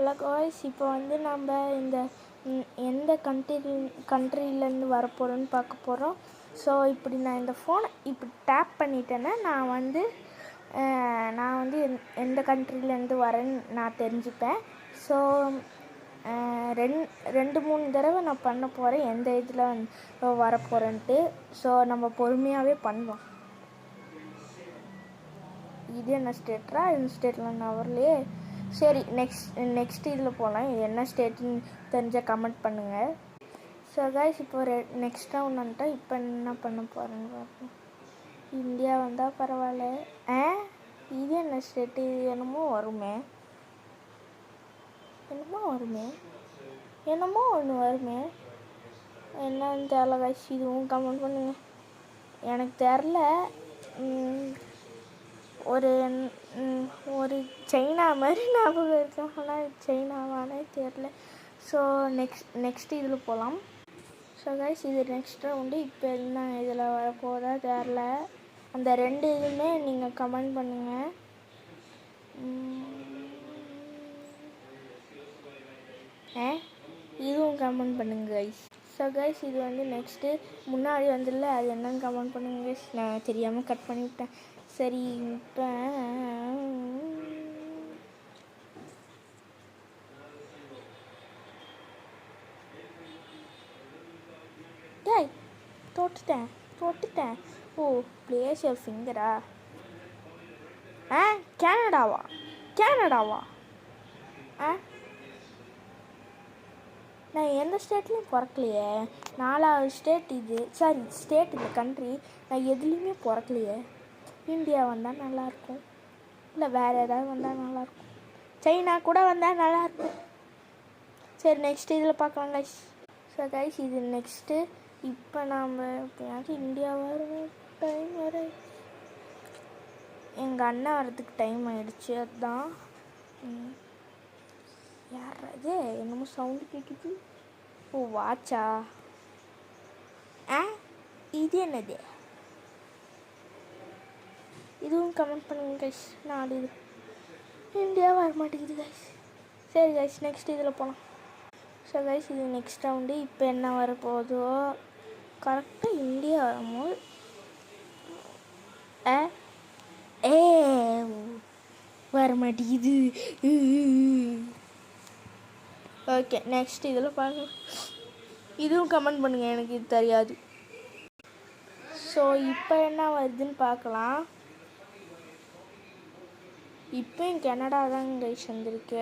Hello guys, இப்போ வந்து நம்ம இந்த எந்த கண்ட்ரிலேருந்து வரப்போகிறோன்னு பார்க்க போகிறோம். ஸோ இப்படி நான் இந்த ஃபோனை இப்படி டேப் பண்ணிட்டேன்னா நான் வந்து எந்த கண்ட்ரிலேருந்து வரேன்னு நான் தெரிஞ்சுப்பேன். ஸோ ரெண்டு மூணு தடவை நான் பண்ண போகிறேன் எந்த இதில் வந்து வரப்போகிறேன்ட்டு. ஸோ நம்ம பொறுமையாகவே பண்ணலாம். இது என்ன ஸ்டேட்டா? இந்த ஸ்டேட்டில் நான் வரலையே. சரி, நெக்ஸ்ட் இதில் போகலாம். இது என்ன ஸ்டேட்டுன்னு தெரிஞ்சால் கமெண்ட் பண்ணுங்கள். ஸோ கைஸ், இப்போ நெக்ஸ்ட் ரவுண்ட் வந்துட்டா இப்போ என்ன பண்ண போகிறேன்னு பார்ப்போம். இந்தியா வந்தால் பரவாயில்ல. இது என்ன ஸ்டேட்டு? இது என்னமோ வருமே, என்னமோ ஒன்று வருமே, என்னன்னு தெரில கைஸ். இதுவும் கமெண்ட் பண்ணுங்கள். எனக்கு தெரில. ஒரு சைனா மாதிரி ஞாபகம் இருக்கு, ஆனால் சைனாவானே தெரில. ஸோ நெக்ஸ்ட் இதில் போகலாம். ஸோ கைஸ், இது நெக்ஸ்ட் ரவுண்டு. இப்போ என்ன இதில் வரப்போதா தெரில. அந்த ரெண்டு இதுவுமே நீங்கள் கமெண்ட் பண்ணுங்கள். இதுவும் கமெண்ட் பண்ணுங்க கைஸ். ஸோ கைஸ், இது வந்து நெக்ஸ்ட்டு முன்னாடி வந்துடல, அது என்னன்னு கமெண்ட் பண்ணுங்க கைஸ். நான் தெரியாமல் கட் பண்ணிவிட்டேன். சரி, இப்போ தொட்டுட்டேன். ஓ, பிளேஸ் யுவர் ஃபிங்கரா? கனடாவா? நான் எந்த ஸ்டேட்லேயும் பிறக்கலையே. 4வது ஸ்டேட் இது. சாரி, ஸ்டேட் இல்லை, கண்ட்ரி. நான் எதுலேயுமே பிறக்கலையே. இந்தியா வந்தால் நல்லாயிருக்கும், இல்லை வேறு ஏதாவது வந்தால் நல்லாயிருக்கும், சைனா கூட வந்தால் நல்லாயிருக்கும். சரி, நெக்ஸ்ட் இதில் பார்க்கலாம் கைஸ். ஸோ கைஸ், இது நெக்ஸ்ட்டு. இப்போ நாம் எப்படியாவது இந்தியா வரும் டைம் வர எங்கள் அண்ணன் வரதுக்கு டைம் ஆகிடுச்சு. அதுதான். யார் அது? என்னமோ சவுண்டு கேட்குது. ஓ, வாட்சா? இது என்னது? இதுவும் கமெண்ட் பண்ணுங்க கைஸ். 4 இது இந்தியா வர மாட்டேங்குது கைஸ். சரி கைஸ், நெக்ஸ்ட் இதில் போகலாம். ஸோ கைஸ், இது நெக்ஸ்ட் ரவுண்டு. இப்போ என்ன வரப்போதோ கரெக்டாக இந்தியா வரும்போது வர மாட்டேங்குது. ஓகே, நெக்ஸ்ட் இதில் பார்க்கலாம். இதுவும் கமெண்ட் பண்ணுங்கள், எனக்கு இது தெரியாது. ஸோ இப்போ என்ன வருதுன்னு பார்க்கலாம். இப்போ கனடா தான் கைஸ் வந்திருக்கு.